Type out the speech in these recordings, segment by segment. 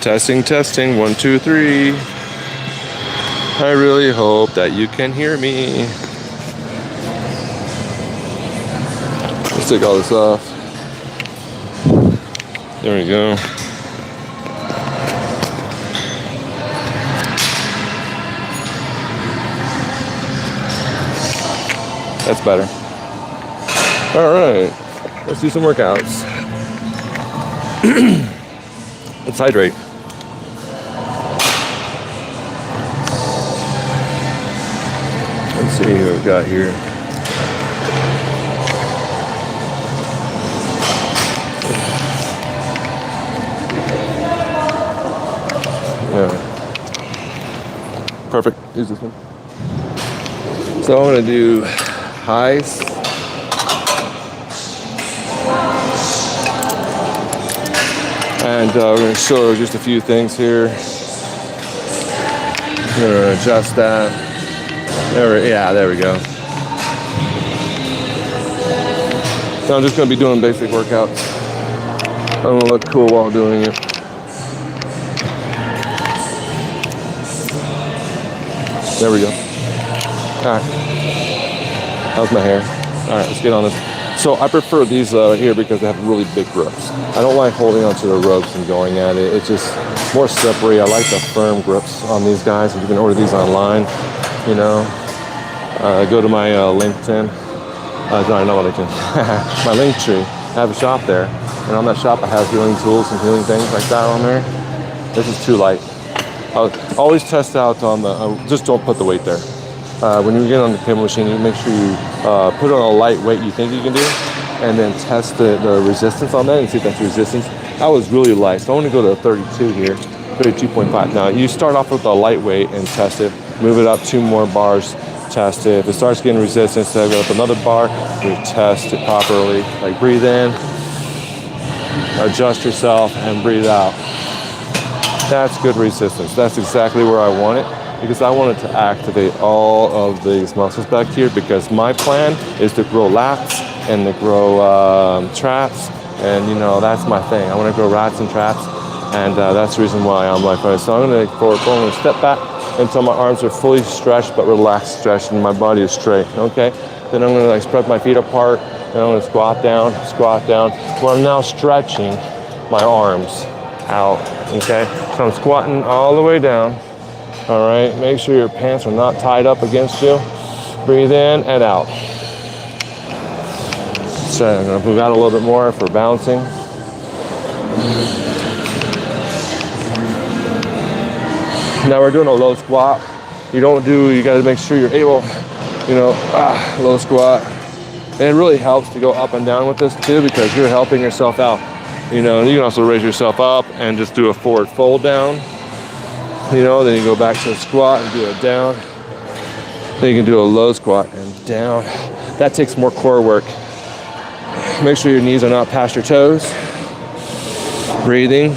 Testing, testing, 1, 2, 3. I really hope that you can hear me. Let's take all this off. There we go. That's better. All right, let's do some workouts. Let's hydrate. Let's see who we've got here. Yeah. Perfect. Use this one. So I'm going to do highs. And we're going to show just a few things here. I'm going to adjust that. There we go. So I'm just going to be doing basic workouts. I'm going to look cool while doing it. There we go. All right. How's my hair? All right, let's get on this. So I prefer these here because they have really big grips. I don't like holding onto the ropes and going at it. It's just more slippery. I like the firm grips on these guys. You can order these online, you know. Go to my LinkedIn. I know what I can. My Linktree. I have a shop there. And on that shop I have healing tools and healing things like that on there. This is too light. I'll always test out on the, just don't put the weight there. When you get on the cable machine, you make sure you put it on a light weight you think you can do, and then test the resistance on that and see if that's resistance. That was really light, so I want to go to 32 here, 32.5. Now you start off with a lightweight and test it, move it up 2 more bars, test it. If it starts getting resistance, then go up another bar, you test it properly. Like breathe in, adjust yourself, and breathe out. That's good resistance. That's exactly where I want it, because I wanted to activate all of these muscles back here, because my plan is to grow lats and to grow traps, and you know, that's my thing. I want to grow lats and traps, and that's the reason why I'm like, so I'm going to forward, I'm going to step back until my arms are fully stretched but relaxed, stretched, and my body is straight. Okay, then I'm going to like spread my feet apart, and I'm going to squat down, where I'm now stretching my arms out. Okay, so I'm squatting all the way down. All right, make sure your pants are not tied up against you. Breathe in and out. So I'm gonna move out a little bit more for bouncing. Now we're doing a low squat. You gotta make sure you're able, low squat. And it really helps to go up and down with this too, because you're helping yourself out. You know, you can also raise yourself up and just do a forward fold down. Then you go back to a squat and do it down. Then you can do a low squat and down. That takes more core work. Make sure your knees are not past your toes. Breathing.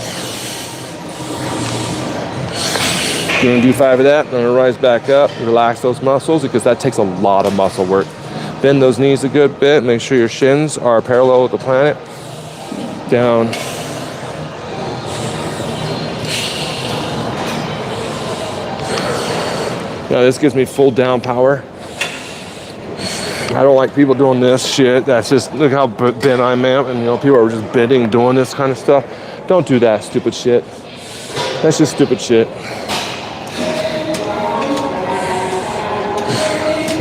You're gonna do 5 of that. I'm gonna rise back up, relax those muscles, because that takes a lot of muscle work. Bend those knees a good bit. Make sure your shins are parallel with the planet. Down. Now this gives me full down power. I don't like people doing this shit. That's just, look how bent I am, and people are just bending, doing this kind of stuff. Don't do that stupid shit. That's just stupid shit.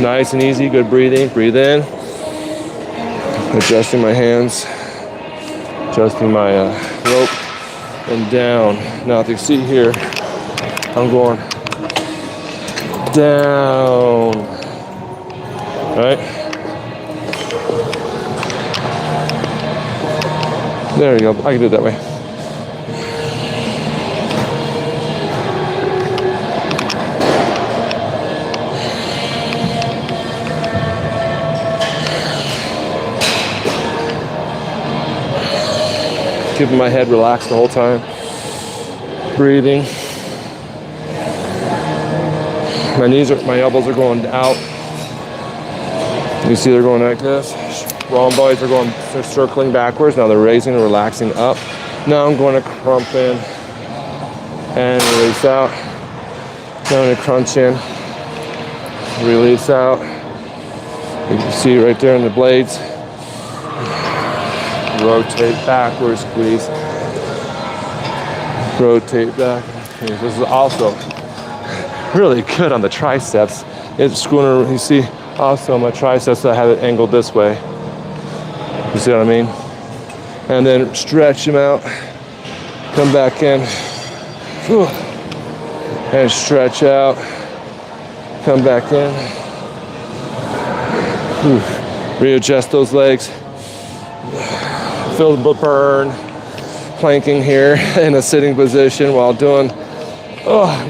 Nice and easy, good breathing. Breathe in. Adjusting my hands. Adjusting my rope. And down. Now if you see here, I'm going down. All right. There you go. I can do it that way. Keeping my head relaxed the whole time. Breathing. My elbows are going out. You see they're going like this. Wrong bodies they're circling backwards. Now they're raising and relaxing up. Now I'm going to crump in. and release out. Now I'm gonna crunch in, release out. You can see right there in the blades. Rotate backwards, squeeze. Rotate back. This is also really good on the triceps. It's screwing, you see, also my triceps, I have it angled this way. You see what I mean? And then stretch them out, come back in, and stretch out, come back in, readjust those legs, feel the burn, planking here in a sitting position while doing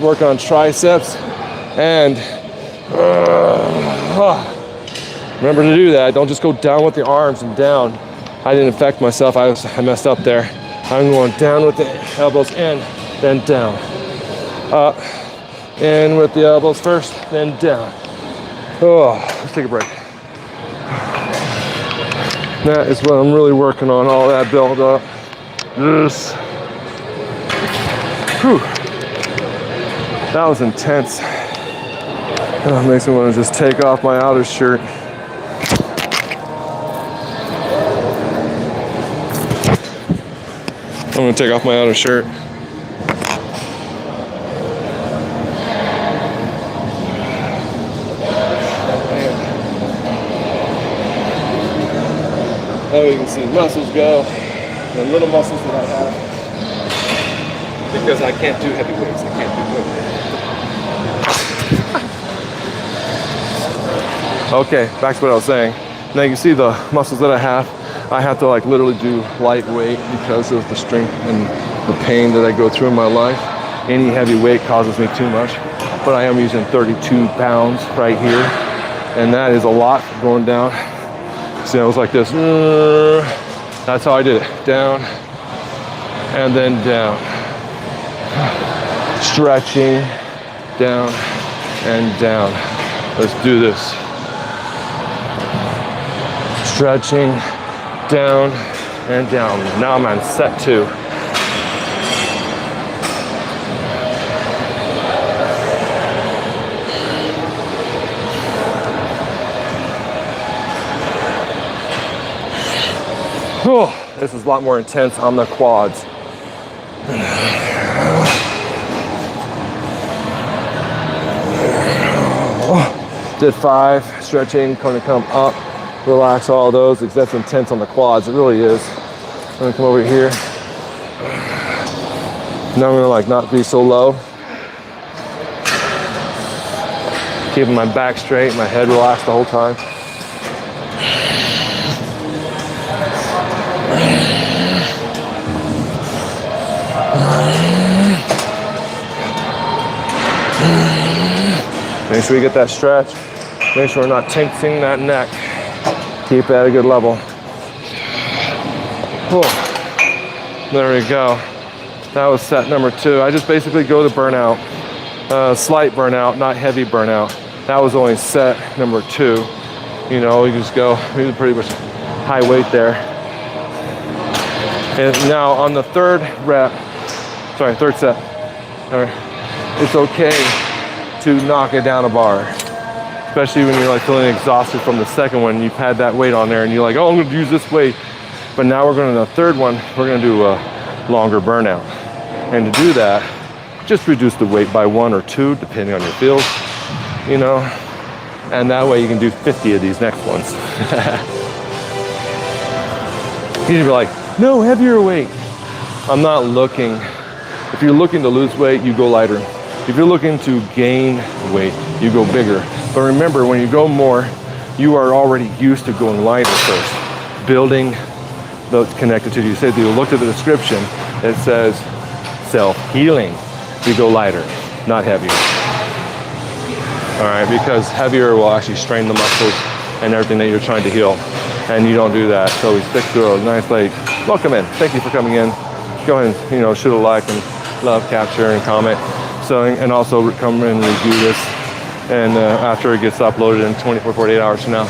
work on triceps, and remember to do that. Don't just go down with the arms and down. I didn't affect myself. I messed up there. I'm going down with the elbows in, then down. Up, in with the elbows first, then down. Let's take a break. That is what I'm really working on, all that build up. This. Whew. That was intense. It makes me want to just take off my outer shirt. I'm gonna take off my outer shirt. Now you can see muscles go, the little muscles that I have. Because I can't do heavy weights, I can't do movement. Okay, back to what I was saying. Now you can see the muscles that I have to like literally do lightweight because of the strength and the pain that I go through in my life. Any heavy weight causes me too much, but I am using 32 pounds right here, and that is a lot going down. See, I was like this. That's how I did it. Down, and then down. Stretching, down, and down. Let's do this. Stretching, down, and down. Now I'm on set 2. Oh, this is a lot more intense on the quads. Did 5, stretching, gonna come up, relax all those, because that's intense on the quads, it really is. I'm gonna come over here. Now I'm gonna like not be so low. Keeping my back straight, my head relaxed the whole time. Make sure you get that stretch. Make sure we're not tensing that neck. Keep it at a good level. There we go. That was set number 2. I just basically go to burnout. Slight burnout, not heavy burnout. That was only set number 2. You know, you just go, we pretty much high weight there. And now on the third set, it's okay to knock it down a bar, especially when you're like feeling exhausted from the second one. You've had that weight on there and you're like, oh, I'm gonna use this weight. But now we're going to the third one, we're gonna do a longer burnout. And to do that, just reduce the weight by 1 or 2, depending on your feels, you know, and that way you can do 50 of these next ones. You'd be like, no, heavier weight. I'm not looking. If you're looking to lose weight, you go lighter. If you're looking to gain weight, you go bigger. But remember, when you go more, you are already used to going lighter first. Building those connected to you. Say if you looked at the description, it says self-healing. You go lighter, not heavier. All right, because heavier will actually strain the muscles and everything that you're trying to heal. And you don't do that. So we stick to a nice like, welcome in. Thank you for coming in. Go ahead and, you know, shoot a like and love, capture, and comment. So, and also come and review this. And after it gets uploaded in 24, 48 hours from now.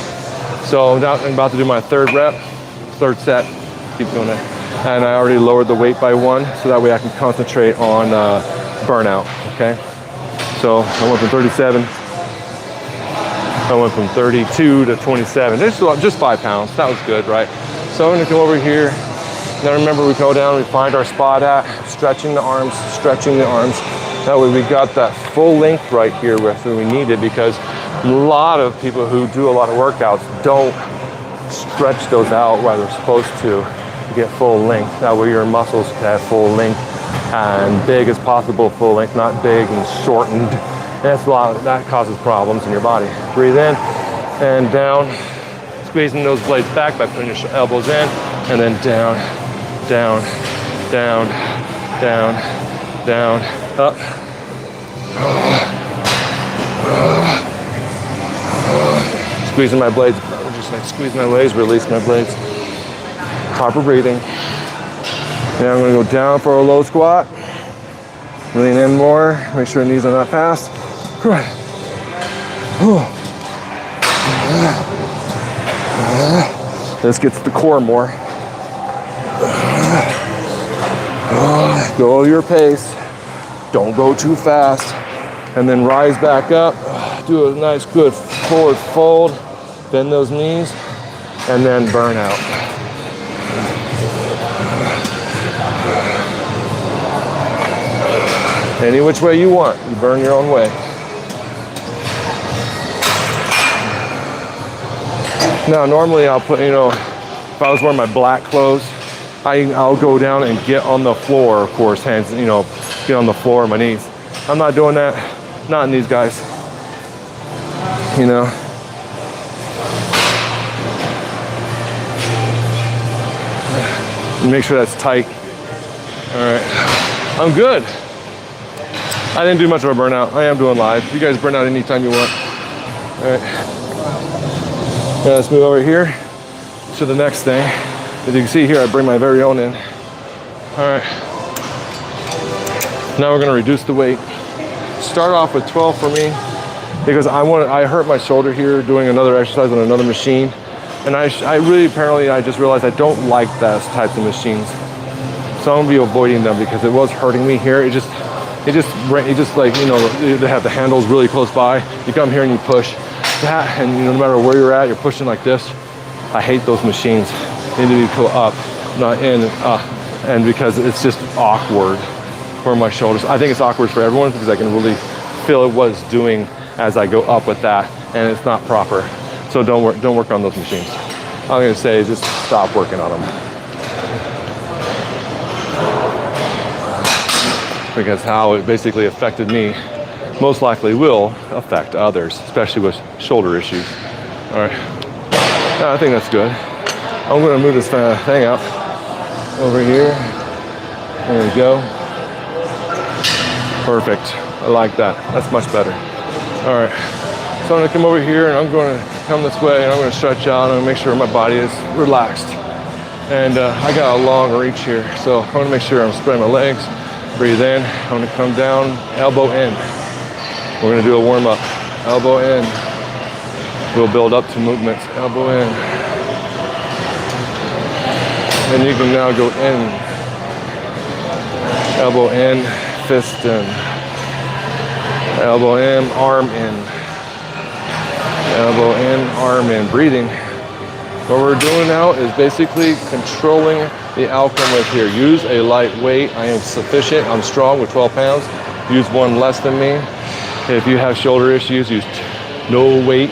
So now I'm about to do my third set. Keep doing that. And I already lowered the weight by 1, so that way I can concentrate on burnout, okay? So I went from 37, I went from 32 to 27, just 5 pounds, that was good, right? So I'm gonna come over here. Now remember, we go down, we find our spot at, stretching the arms. That way we got that full length right here where we need it, because a lot of people who do a lot of workouts don't stretch those out while they're supposed to get full length. That way your muscles can have full length and big as possible full length, not big and shortened. That's a lot, that causes problems in your body. Breathe in and down, squeezing those blades back by putting your elbows in, and then down, down, down, down, down, up. Squeezing my blades, just like squeeze my legs, release my blades. Proper breathing. Now I'm gonna go down for a low squat. Lean in more, make sure the knees are not fast. This gets the core more. Go your pace. Don't go too fast. And then rise back up. Do a nice good forward fold. Bend those knees. And then burn out. Any which way you want. You burn your own way. Now, normally I'll put, if I was wearing my black clothes, I'll go down and get on the floor, of course, hands, get on the floor, my knees. I'm not doing that, not in these guys, Make sure that's tight. All right, I'm good. I didn't do much of a burnout. I am doing live. You guys burn out anytime you want. All right, now let's move over here to the next thing. As you can see here, I bring my very own in. All right. Now we're gonna reduce the weight. Start off with 12 for me, because I hurt my shoulder here doing another exercise on another machine. And I just realized I don't like those types of machines. So I'm gonna be avoiding them because it was hurting me here. It just like, they have the handles really close by. You come here and you push that, and no matter where you're at, you're pushing like this. I hate those machines. They need to go up, not in, and because it's just awkward for my shoulders. I think it's awkward for everyone because I can really feel what it's doing as I go up with that, and it's not proper. So don't work on those machines. I'm gonna say just stop working on them. Because how it basically affected me most likely will affect others, especially with shoulder issues. All right, I think that's good. I'm gonna move this thing up over here. There we go. Perfect, I like that. That's much better. All right, so I'm gonna come over here and I'm gonna come this way and I'm gonna stretch out and make sure my body is relaxed. And I got a long reach here, so I wanna make sure I'm spreading my legs. Breathe in, I'm gonna come down, elbow in. We're gonna do a warm up. Elbow in. We'll build up to movements. Elbow in. And you can now go in. Elbow in, fist in. Elbow in, arm in. Elbow in, arm in. Breathing. What we're doing now is basically controlling the outcome with here. Use a light weight. I am sufficient. I'm strong with 12 pounds. Use one less than me. If you have shoulder issues, use no weight.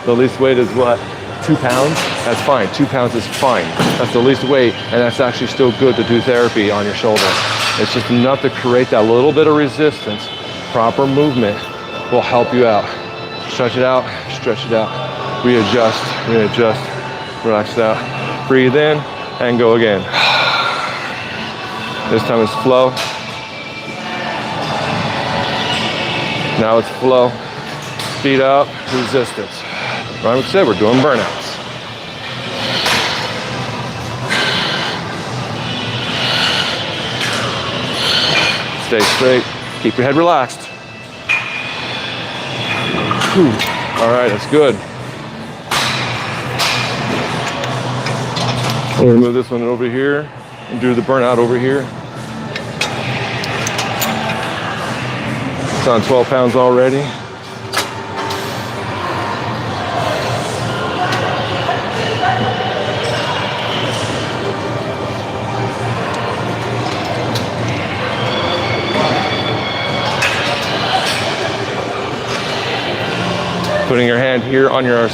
The least weight is what? 2 pounds? That's fine. 2 pounds is fine. That's the least weight, and that's actually still good to do therapy on your shoulder. It's just enough to create that little bit of resistance. Proper movement will help you out. Stretch it out, stretch it out. Readjust, relax it out. Breathe in and go again. This time it's flow. Now it's flow. Speed up, resistance. Like I said, we're doing burnouts. Stay straight. Keep your head relaxed. Whew. All right, that's good. We're gonna move this one over here and do the burnout over here. It's on 12 pounds already. Putting your hand here on your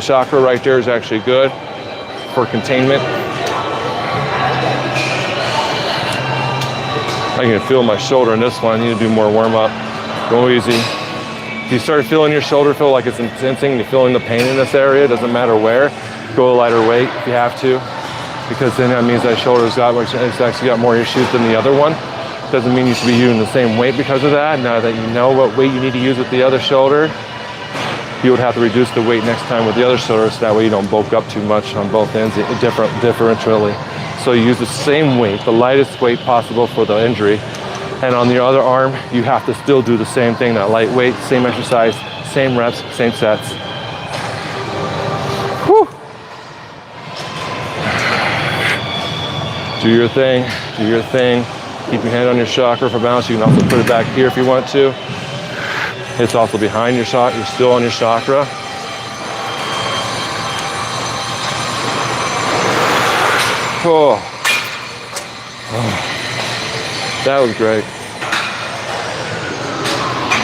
chakra right there is actually good for containment. I can feel my shoulder in this one. I need to do more warm up. Go easy. If you start feeling your shoulder feel like it's intensing, you're feeling the pain in this area, doesn't matter where, go a lighter weight if you have to, because then that means that shoulder's it's actually got more issues than the other one. Doesn't mean you should be using the same weight because of that. Now that you know what weight you need to use with the other shoulder, you would have to reduce the weight next time with the other shoulder, so that way you don't bulk up too much on both ends differentially. So you use the same weight, the lightest weight possible for the injury. And on the other arm, you have to still do the same thing, that light weight, same exercise, same reps, same sets. Whew. Do your thing, do your thing. Keep your hand on your chakra for balance. You can also put it back here if you want to. It's also behind your chakra, you're still on your chakra. Oh. That was great.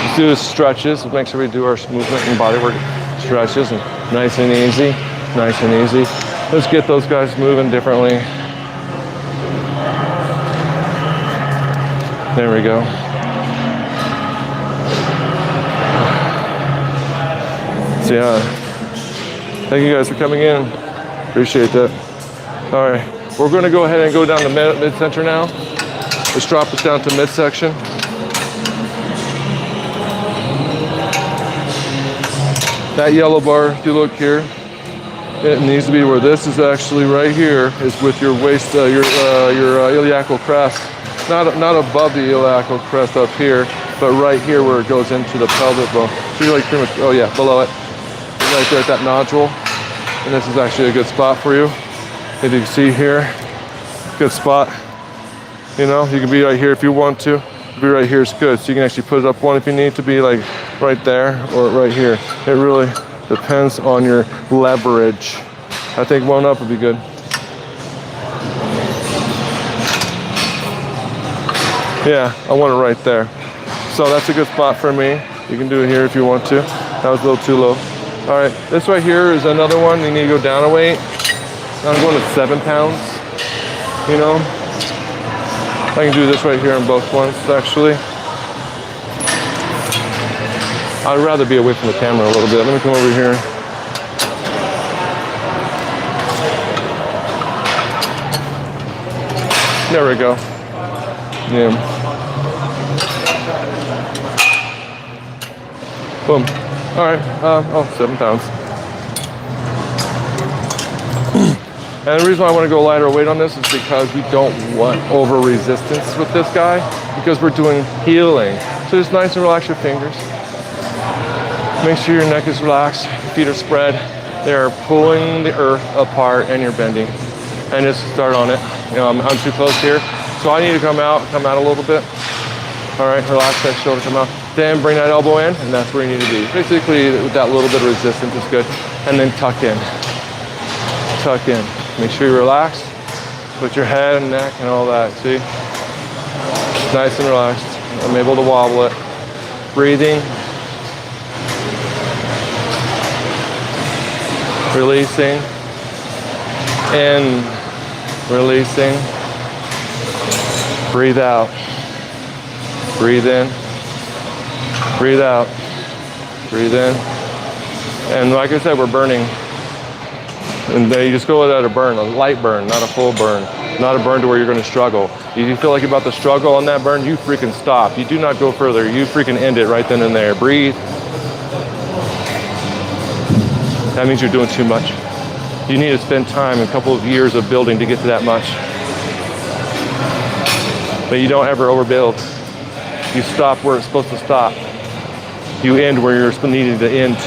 Let's do stretches. Make sure we do our movement and body work stretches, and nice and easy, nice and easy. Let's get those guys moving differently. There we go. So yeah, thank you guys for coming in. Appreciate that. All right, we're going to go ahead and go down to mid-center now. Let's drop this down to midsection. That yellow bar, if you look here, it needs to be where this is actually right here, is with your waist, your iliacal crest. Not above the iliacal crest up here, but right here where it goes into the pelvic bone. So you're like pretty much, oh yeah, below it. Right there at that nodule. And this is actually a good spot for you. If you can see here, good spot. You know, you can be right here if you want to. Be right here is good. So you can actually put it up one if you need to be, like right there or right here. It really depends on your leverage. I think one up would be good. Yeah, I want it right there. So that's a good spot for me. You can do it here if you want to. That was a little too low. All right, this right here is another one. You need to go down a weight. I'm going to 7 pounds, you know. I can do this right here on both ones, actually. I'd rather be away from the camera a little bit. Let me come over here. There we go. Yeah. Boom. All right, 7 pounds. And the reason why I want to go lighter weight on this is because we don't want over resistance with this guy, because we're doing healing. So just nice and relax your fingers. Make sure your neck is relaxed, feet are spread. They're pulling the earth apart and you're bending. And just start on it. You know, I'm too close here. So I need to come out a little bit. All right, relax that shoulder, come out. Then bring that elbow in, and that's where you need to be. Basically, with that little bit of resistance is good. And then tuck in. Tuck in. Make sure you relax. Put your head and neck and all that, see? Nice and relaxed. I'm able to wobble it. Breathing. Releasing. In. Releasing. Breathe out. Breathe in. Breathe out. Breathe in. And like I said, we're burning. And then you just go at a burn, a light burn, not a full burn. Not a burn to where you're going to struggle. If you feel like you're about to struggle on that burn, you freaking stop. You do not go further. You freaking end it right then and there. Breathe. That means you're doing too much. You need to spend time, a couple of years of building to get to that much. But you don't ever overbuild. You stop where it's supposed to stop. You end where you're needing to end.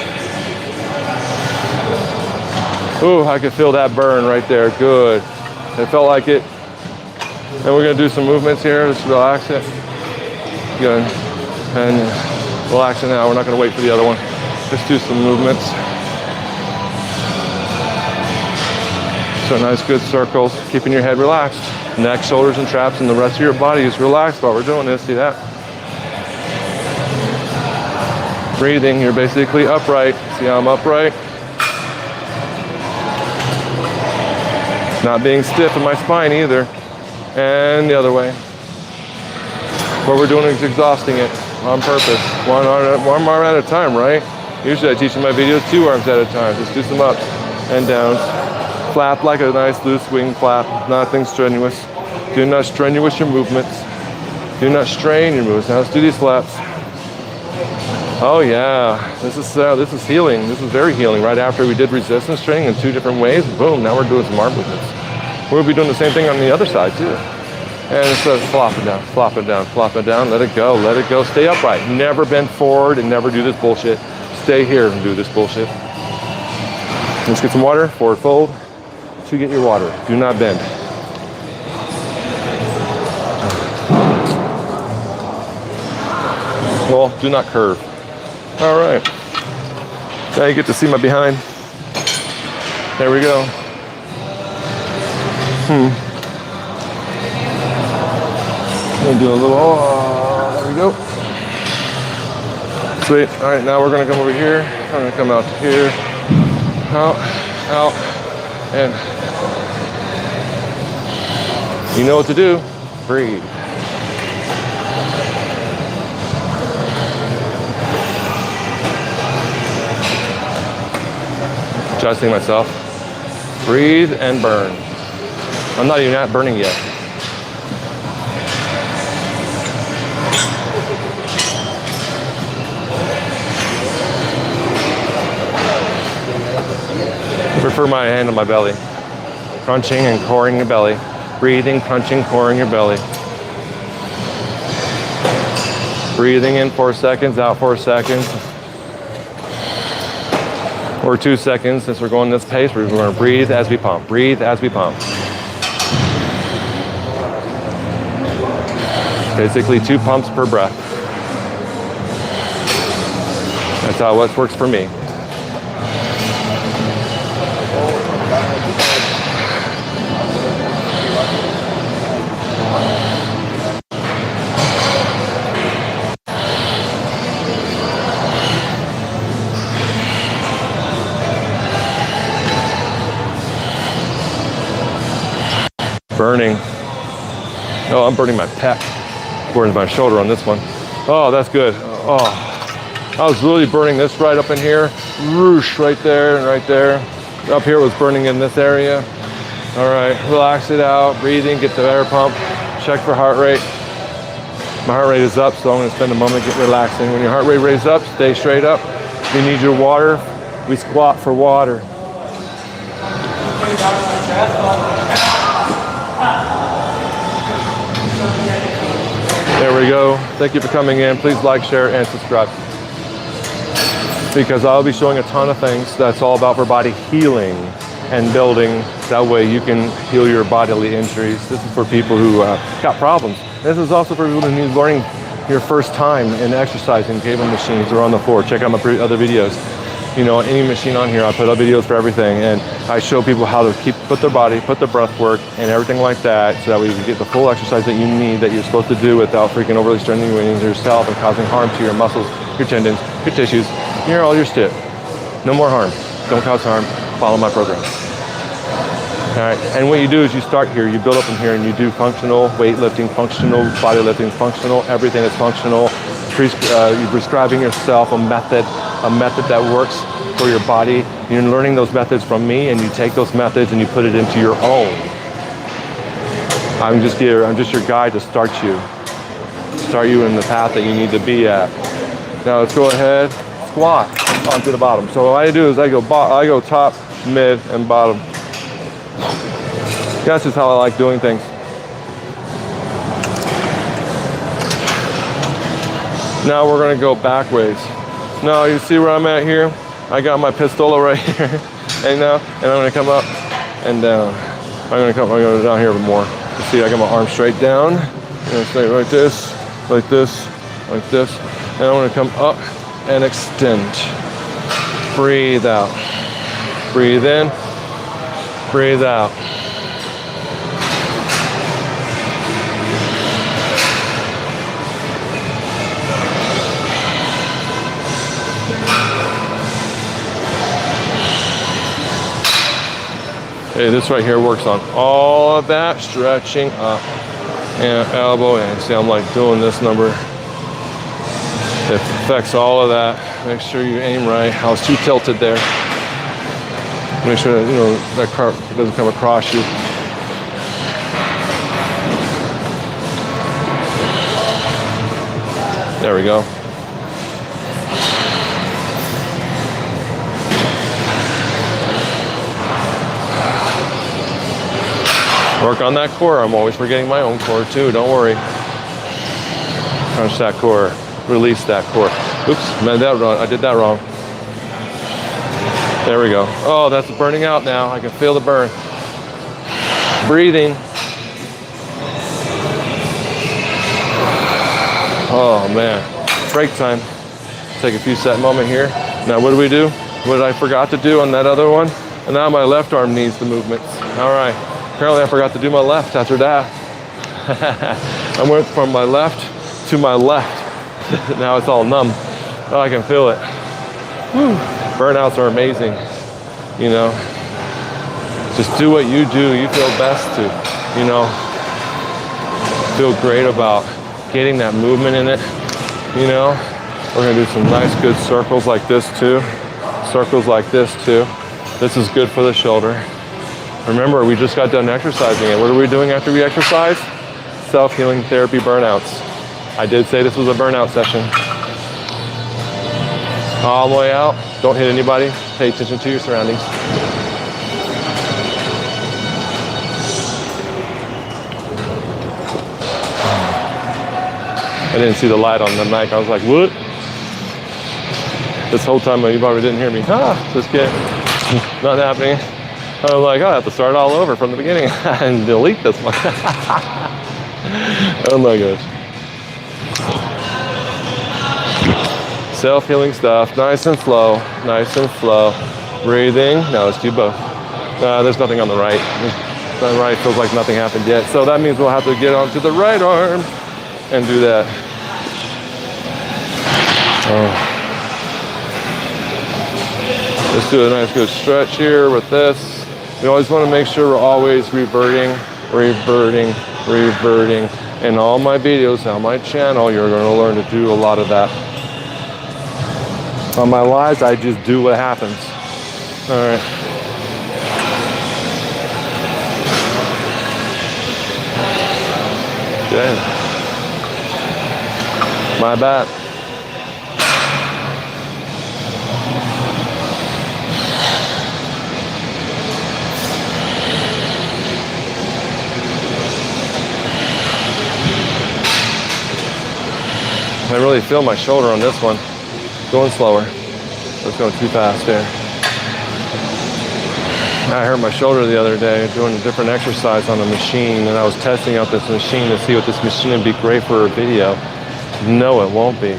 Ooh, I could feel that burn right there. Good. It felt like it. And we're gonna do some movements here. Just relax it. Good. And relax it now. We're not gonna wait for the other one. Let's do some movements. So nice good circles, keeping your head relaxed. Neck, shoulders, and traps, and the rest of your body is relaxed while we're doing this. See that? Breathing, you're basically upright. See how I'm upright? Not being stiff in my spine either. And the other way. What we're doing is exhausting it on purpose. One arm at a time, right? Usually I teach in my videos 2 arms at a time. Just do some ups and downs. Flap like a nice loose wing flap. Nothing strenuous. Do not strenuous your movements. Do not strain your movements. Now let's do these flaps. Oh yeah, this is healing. This is very healing. Right after we did resistance training in 2 different ways, boom, now we're doing some arm movements. We'll be doing the same thing on the other side too. And instead of flop it down, flop it down, flop it down, let it go, let it go. Stay upright. Never bend forward and never do this bullshit. Stay here and do this bullshit. Let's get some water, forward fold. To get your water, do not bend. Well, do not curve. All right. Now you get to see my behind. There we go. We'll do a little, there we go. Sweet. All right, now we're gonna come over here. I'm gonna come out to here. Out, and you know what to do. Breathe. Adjusting myself. Breathe and burn. I'm not even burning yet. I prefer my hand on my belly. Crunching and coring your belly. Breathing, crunching, coring your belly. Breathing in 4 seconds, out 4 seconds. Or 2 seconds, since we're going this pace, we're going to breathe as we pump. Breathe as we pump. Basically 2 pumps per breath. That's how it works for me. Burning. Oh, I'm burning my pec. Burning my shoulder on this one. Oh, that's good. Oh, I was really burning this right up in here. Whoosh, right there and right there. Up here was burning in this area. All right, relax it out. Breathing, get the air pump. Check for heart rate. My heart rate is up, so I'm gonna spend a moment relaxing. When your heart rate raises up, stay straight up. If you need your water, we squat for water. There we go. Thank you for coming in. Please like, share, and subscribe. Because I'll be showing a ton of things that's all about for body healing and building. That way you can heal your bodily injuries. This is for people who got problems. This is also for people who need learning your first time in exercising, cable machines or on the floor. Check out my other videos. You know, any machine on here, I put up videos for everything, and I show people how to put their body, put their breath work, and everything like that, so that we can get the full exercise that you need, that you're supposed to do without freaking overly straining yourself and causing harm to your muscles, your tendons, your tissues, all your shit. No more harm. Don't cause harm. Follow my program. All right, and what you do is you start here, you build up from here, and you do functional weightlifting, functional bodylifting, functional everything that's functional. You're prescribing yourself a method that works for your body. You're learning those methods from me, and you take those methods and you put it into your own. I'm just your guide to start you in the path that you need to be at. Now let's go ahead, squat onto the bottom. So what I do is I go top, mid, and bottom. That's just how I like doing things. Now we're gonna go backwards. Now you see where I'm at here? I got my pistola right here. And I'm gonna come up and down. I'm gonna go down here more. You see, I got my arm straight down. I'm gonna stay like this, like this, like this. And I want to come up and extend. Breathe out. Breathe in. Breathe out. Okay, this right here works on all of that, stretching up and elbow in. See, I'm like doing this number. It affects all of that. Make sure you aim right. I was too tilted there. Make sure that, you know, that car doesn't come across you. There we go. Work on that core. I'm always forgetting my own core too. Don't worry. Crunch that core. Release that core. Oops, man, that wrong. I did that wrong. There we go. Oh, that's burning out now. I can feel the burn. Breathing. Oh man. Break time. Take a few set moment here. Now what do we do? What did I forgot to do on that other one? And now my left arm needs the movements. All right. Apparently I forgot to do my left after that. I went from my left to my left. Now it's all numb. Oh, I can feel it. Whew. Burnouts are amazing. You know, just do what you do. You feel best to, you know, feel great about getting that movement in it. You know, we're gonna do some nice good circles like this too. Circles like this too. This is good for the shoulder. Remember, we just got done exercising it. What are we doing after we exercise? Self-healing therapy burnouts. I did say this was a burnout session. All the way out. Don't hit anybody. Pay attention to your surroundings. I didn't see the light on the mic. I was like, what? This whole time you probably didn't hear me. Just kidding. Not happening. I was like, oh, I have to start all over from the beginning and delete this one. Oh my gosh. Self-healing stuff, nice and slow, nice and slow. Breathing, now let's do both. There's nothing on the right. The right feels like nothing happened yet. So that means we'll have to get onto the right arm and do that. Let's do a nice good stretch here with this. We always want to make sure we're always reverting. In all my videos on my channel, you're going to learn to do a lot of that. On my lives, I just do what happens. All right. Okay. My bad. I really feel my shoulder on this one. Going slower. It's going too fast there. I hurt my shoulder the other day doing a different exercise on a machine, and I was testing out this machine to see what this machine would be great for a video. No, it won't be.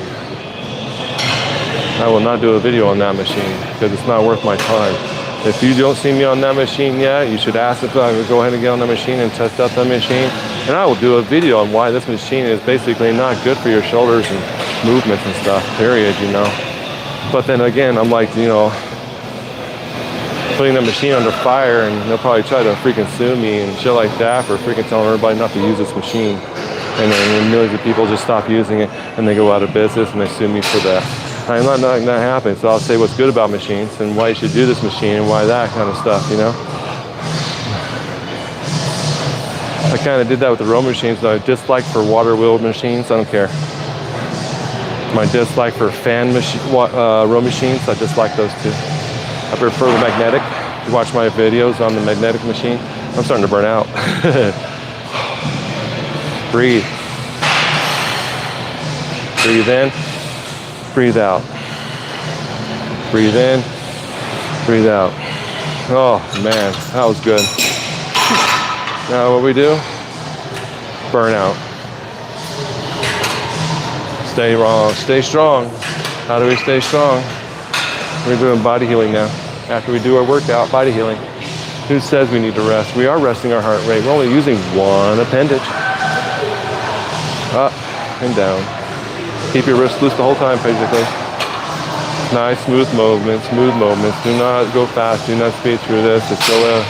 I will not do a video on that machine because it's not worth my time. If you don't see me on that machine yet, you should ask if I would go ahead and get on the machine and test out that machine. And I will do a video on why this machine is basically not good for your shoulders and movements and stuff, period, you know. But then again, I'm like, you know, putting the machine under fire, and they'll probably try to freaking sue me and shit like that for freaking telling everybody not to use this machine. And then millions of people just stop using it and they go out of business and they sue me for that. I'm not letting that happen, so I'll say what's good about machines and why you should do this machine and why that kind of stuff, you know. I kind of did that with the row machines that I dislike for water wheel machines. I don't care. My dislike for fan row machines, I dislike those too. I prefer the magnetic. If you watch my videos on the magnetic machine, I'm starting to burn out. Breathe. Breathe in. Breathe out. Breathe in. Breathe out. Oh man, that was good. Now what we do? Burn out. Stay strong. How do we stay strong? We're doing body healing now. After we do our workout, body healing. Who says we need to rest? We are resting our heart rate. We're only using one appendage. Up and down. Keep your wrists loose the whole time, basically. Nice, smooth movements, Do not go fast. Do not speed through this. Just go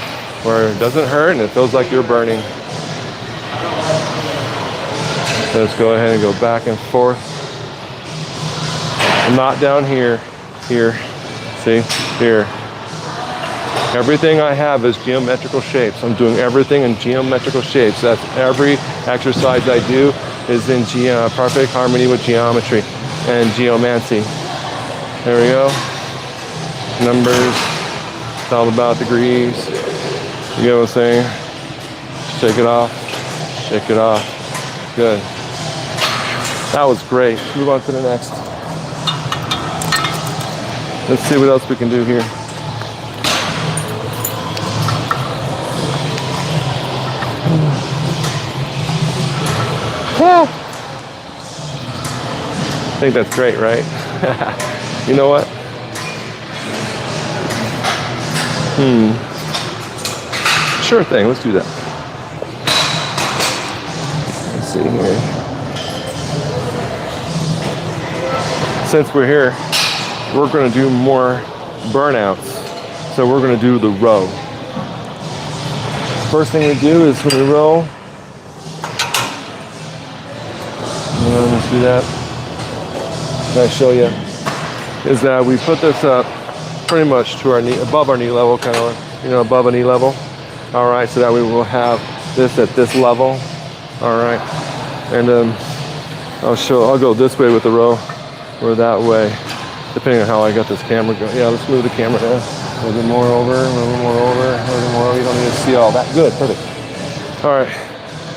where it doesn't hurt and it feels like you're burning. Let's go ahead and go back and forth. Not down here. Here. See? Here. Everything I have is geometrical shapes. I'm doing everything in geometrical shapes. That's every exercise I do is in perfect harmony with geometry and geomancy. There we go. Numbers. It's all about degrees. You get what I'm saying? Shake it off. Shake it off. Good. That was great. Move on to the next. Let's see what else we can do here. I think that's great, right? You know what? Sure thing, let's do that. Let's see here. Since we're here, we're going to do more burnouts. So we're going to do the row. First thing we do is when we row, let's do that. Can I show you? Is that we put this up pretty much to our knee, above our knee level, kind of, above a knee level. All right, so that we will have this at this level. All right, and I'll go this way with the row, or that way, depending on how I got this camera going. Yeah, let's move the camera down. A little bit more over, a little bit more over, a little bit more. You don't need to see all that. Good, perfect. All right,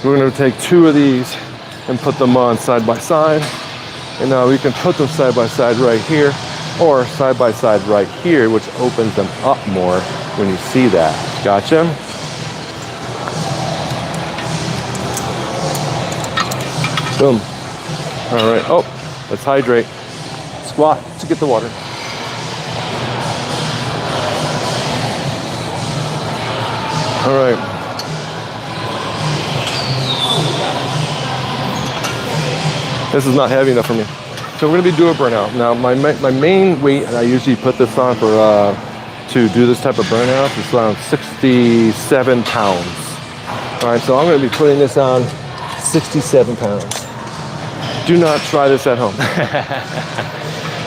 we're going to take two of these and put them on side by side. And now we can put them side by side right here, or side by side right here, which opens them up more when you see that. Gotcha? Boom. All right. Oh, let's hydrate. Squat to get the water. All right. This is not heavy enough for me. So we're gonna be doing a burnout. Now my main weight, and I usually put this on for to do this type of burnout, is around 67 pounds. All right, so I'm gonna be putting this on 67 pounds. Do not try this at home.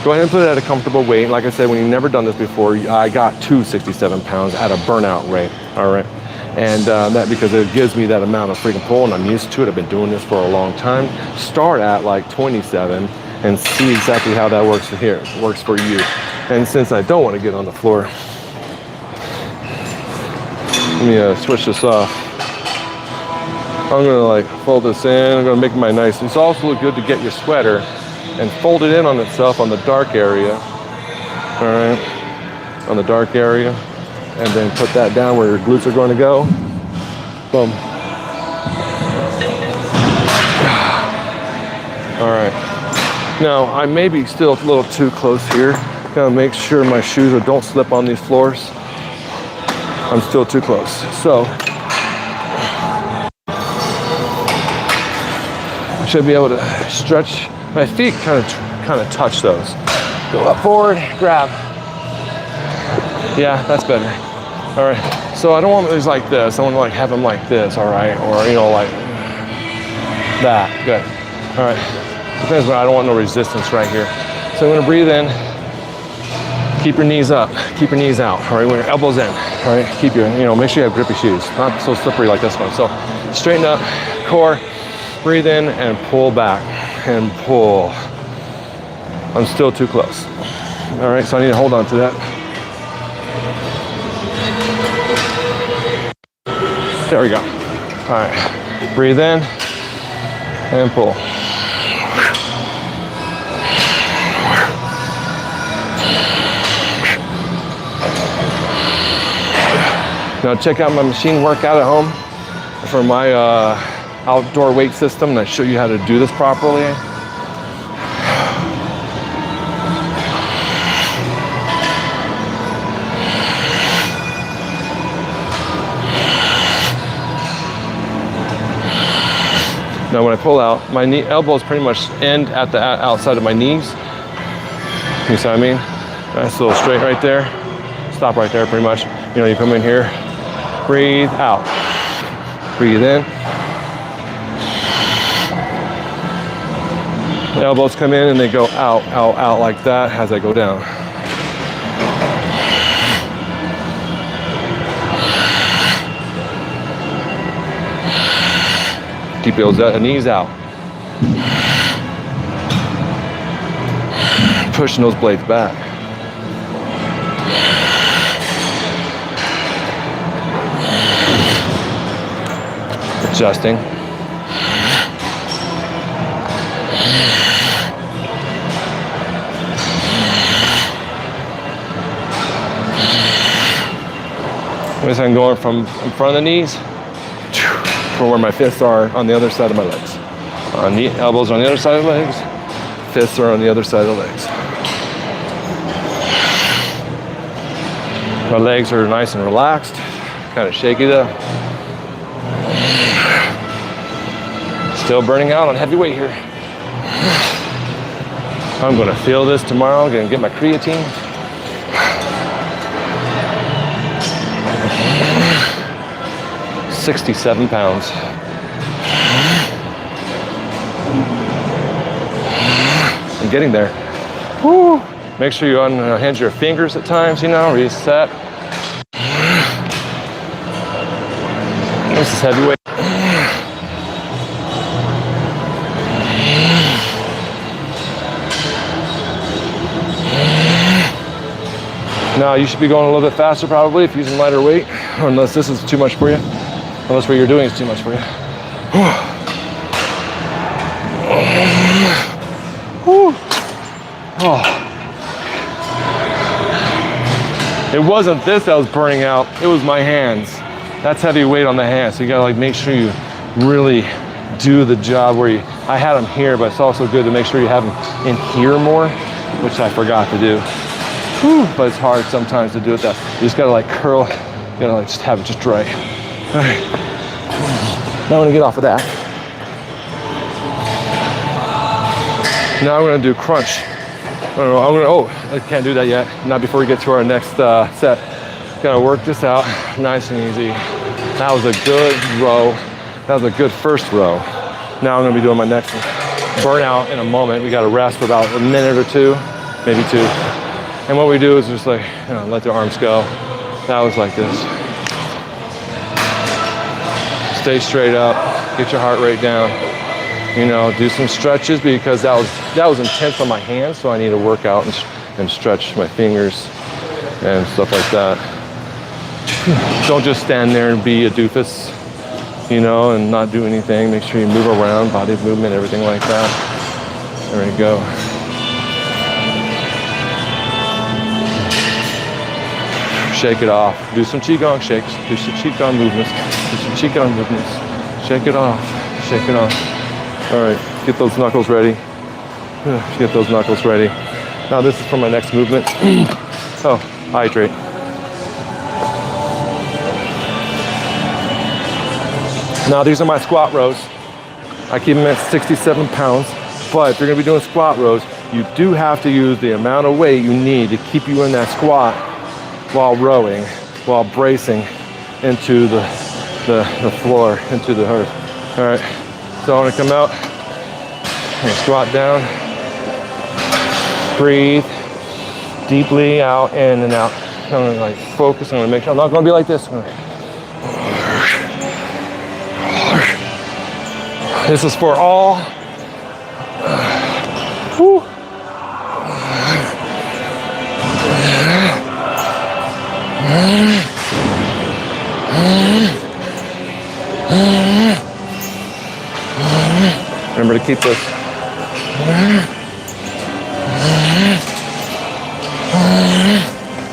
Go ahead and put it at a comfortable weight. Like I said, when you've never done this before, I got to 67 pounds at a burnout rate, all right? And that because it gives me that amount of freaking pull, and I'm used to it. I've been doing this for a long time. Start at like 27 and see exactly how that works for you. And since I don't want to get on the floor, let me switch this off. I'm gonna like fold this in. I'm gonna make my nice. It's also good to get your sweater and fold it in on itself on the dark area. All right, on the dark area. And then put that down where your glutes are going to go. Boom. All right. Now, I may be still a little too close here. Gotta make sure my shoes don't slip on these floors. I'm still too close. So, I should be able to stretch. My feet kind of touch those. Go up forward, grab. Yeah, that's better. All right, so I don't want these like this. I want to like have them like this, all right? Or, like that, good. All right, depends, but I don't want no resistance right here. So I'm gonna breathe in, keep your knees up, keep your knees out, all right? When your elbows in, all right? Keep your, make sure you have grippy shoes, not so slippery like this one. So straighten up, core, breathe in and pull back and pull. I'm still too close. All right, so I need to hold on to that. There we go. All right, breathe in and pull. Now check out my machine workout at home for my outdoor weight system, and I show you how to do this properly. Now when I pull out, my elbows pretty much end at the outside of my knees. You see what I mean? Nice little straight right there. Stop right there pretty much. You know, you come in here, breathe out. Breathe in. The elbows come in and they go out, out, out like that as I go down. Keep those knees out. Pushing those blades back. Adjusting. Notice I'm going from in front of the knees from where my fists are on the other side of my legs. Elbows on the other side of the legs. Fists are on the other side of the legs. My legs are nice and relaxed. Kind of shaky though. Still burning out on heavy weight here. I'm gonna feel this tomorrow. I'm gonna get my creatine. $67 pounds. I'm getting there. Woo. Make sure you unhinge your fingers at times, you know, reset. This is heavyweight. Now you should be going a little bit faster probably if you're using lighter weight, unless this is too much for you. Unless what you're doing is too much for you. It wasn't this that was burning out, it was my hands. That's heavy weight on the hands, so you gotta like make sure you really do the job where I had them here, but it's also good to make sure you have them in here more, which I forgot to do. But it's hard sometimes to do it that. You just gotta like curl, you gotta like just have it just right. All right, now I'm gonna get off of that. Now I'm gonna do crunch. I can't do that yet. Not before we get to our next set. Gotta work this out nice and easy. That was a good row. That was a good first row. Now I'm gonna be doing my next one. Burnout in a moment. We gotta rest for about a minute or two, maybe two. And what we do is just like, you know, let the arms go. That was like this. Stay straight up, get your heart rate down. You know, do some stretches because that was intense on my hands, so I need to work out and stretch my fingers and stuff like that. Don't just stand there and be a doofus, you know, and not do anything. Make sure you move around, body movement, everything like that. There we go. Shake it off. Do some qigong shakes. Do some qigong movements. Do some qigong movements. Shake it off. Shake it off. All right. Get those knuckles ready. Get those knuckles ready. Now this is for my next movement. Oh, hydrate. Now these are my squat rows. I keep them at 67 pounds. But if you're gonna be doing squat rows, you do have to use the amount of weight you need to keep you in that squat while rowing, while bracing into the floor, into the earth. All right, so I'm gonna come out and squat down, breathe deeply out, in and out. I'm gonna like focus, I'm gonna make sure, I'm not gonna be like this. This is for all. Woo. Remember to keep this.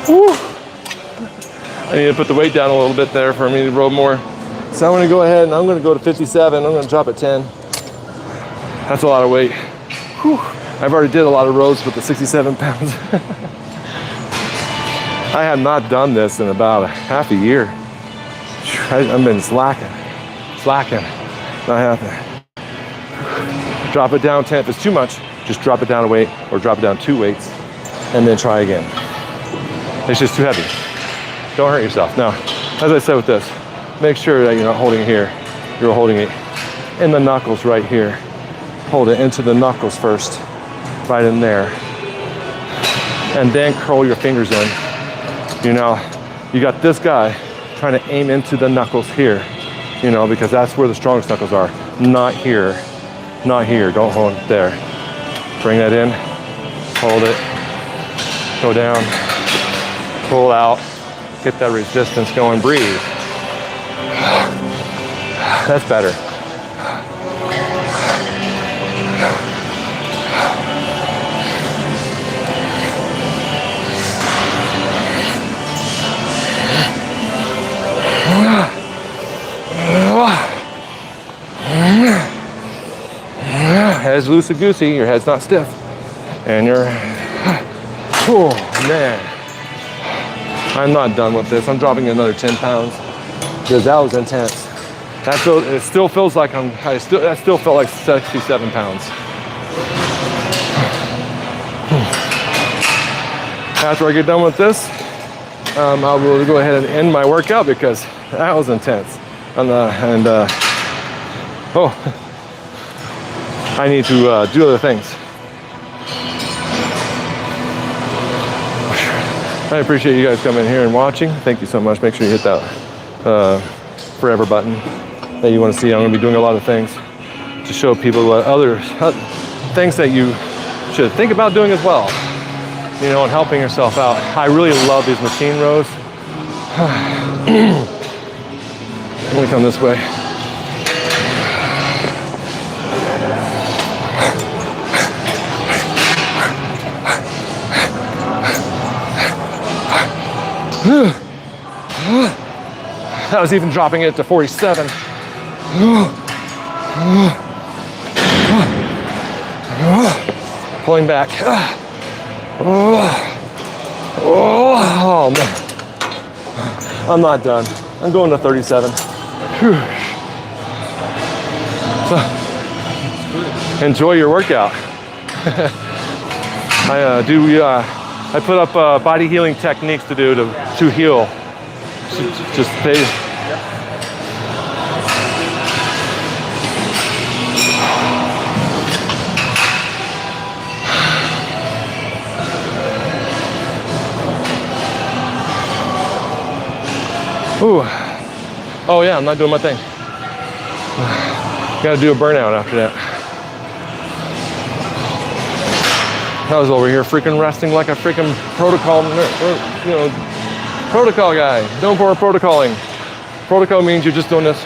Woo. I need to put the weight down a little bit there for me to row more. So I'm gonna go ahead and I'm gonna go to 57. I'm gonna drop at 10. That's a lot of weight. Whew. I've already did a lot of rows with the 67 pounds. I have not done this in about half a year. I've been slacking, not happening. Drop it down 10. If it's too much, just drop it down a weight or drop it down 2 weights and then try again. It's just too heavy. Don't hurt yourself. Now, as I said with this, make sure that you're not holding it here. You're holding it in the knuckles right here. Hold it into the knuckles first, right in there. And then curl your fingers in. You know, you got this guy trying to aim into the knuckles here, you know, because that's where the strongest knuckles are. Not here, not here. Don't hold it there. Bring that in, hold it, go down, pull out, get that resistance going, breathe. That's better. Head's loosey-goosey, your head's not stiff. And you're, oh man. I'm not done with this. I'm dropping another 10 pounds because that was intense. It still feels like that still felt like 67 pounds. After I get done with this, I will go ahead and end my workout because that was intense. I need to do other things. I appreciate you guys coming here and watching. Thank you so much. Make sure you hit that forever button that you want to see. I'm going to be doing a lot of things to show people what other things that you should think about doing as well. You know, and helping yourself out. I really love these machine rows. Let me come this way. That was even dropping it to 47. Pulling back. Oh man. I'm not done. I'm going to 37. Enjoy your workout. I put up body healing techniques to do to heal. Just stay. Ooh. Oh yeah, I'm not doing my thing. Gotta do a burnout after that. I was over here freaking resting like a freaking protocol, protocol guy. Don't for protocoling. Protocol means you're just doing this,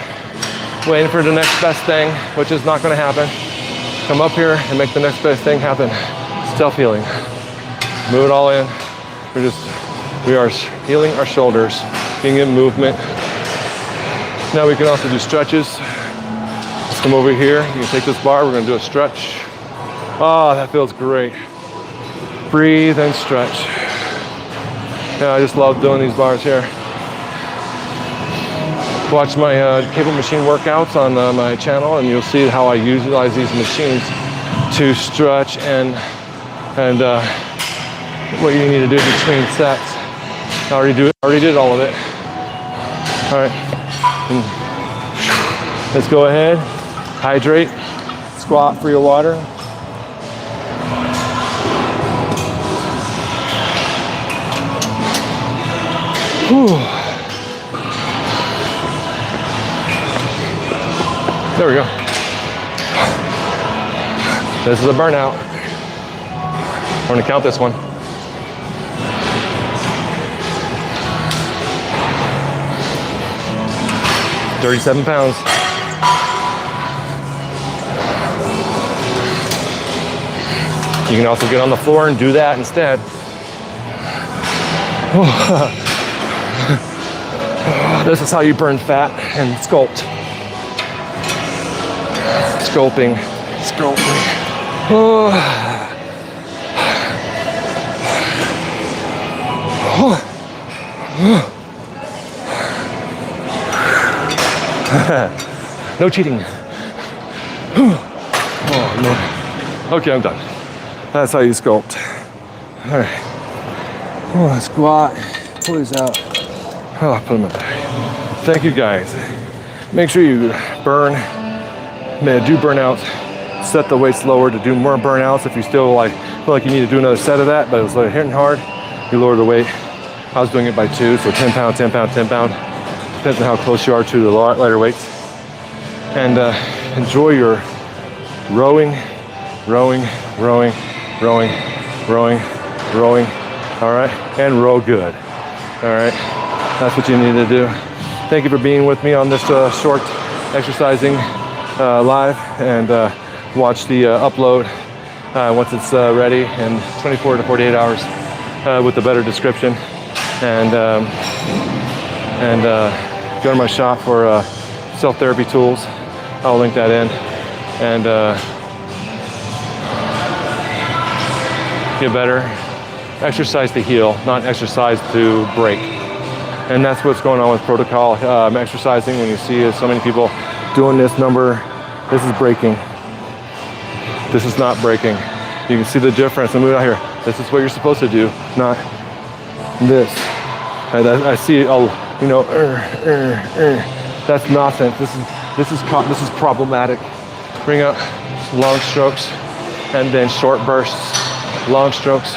waiting for the next best thing, which is not gonna happen. Come up here and make the next best thing happen. Self-healing. Move it all in. We are healing our shoulders, being in movement. Now we can also do stretches. Let's come over here. You can take this bar, we're gonna do a stretch. Oh, that feels great. Breathe and stretch. Yeah, I just love doing these bars here. Watch my cable machine workouts on my channel and you'll see how I utilize these machines to stretch and what you need to do between sets. I already did all of it. All right, let's go ahead, hydrate, squat for your water. Whew. There we go. This is a burnout. I'm gonna count this one. $37 pounds. You can also get on the floor and do that instead. This is how you burn fat and sculpt. Sculpting. No cheating. Oh man. Okay, I'm done. That's how you sculpt. All right. Oh, squat. Pull these out. Oh, put them in there. Thank you guys. Make sure you burn. Man, do burnout. Set the weights lower to do more burnouts. If you still like feel like you need to do another set of that, but it was like hitting hard, you lower the weight. I was doing it by 2, so 10 pound, 10 pound, 10 pound. Depends on how close you are to the lighter weights. And enjoy your rowing, rowing, rowing, rowing, rowing, rowing. All right, and row good. All right, that's what you need to do. Thank you for being with me on this short exercising live, and watch the upload once it's ready in 24 to 48 hours with a better description. And go to my shop for self-therapy tools. I'll link that in. And get better. Exercise to heal, not exercise to break. And that's what's going on with protocol exercising. When you see so many people doing this number, this is breaking. This is not breaking. You can see the difference. And move out here. This is what you're supposed to do, not this. And I see, you know, that's nonsense. This is problematic. Bring up long strokes and then short bursts. Long strokes,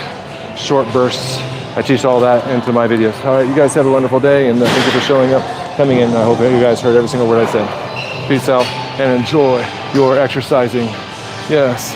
short bursts. I teach all that into my videos. All right, you guys have a wonderful day, and thank you for showing up, coming in. I hope you guys heard every single word I said. Peace out, and enjoy your exercising. Yes.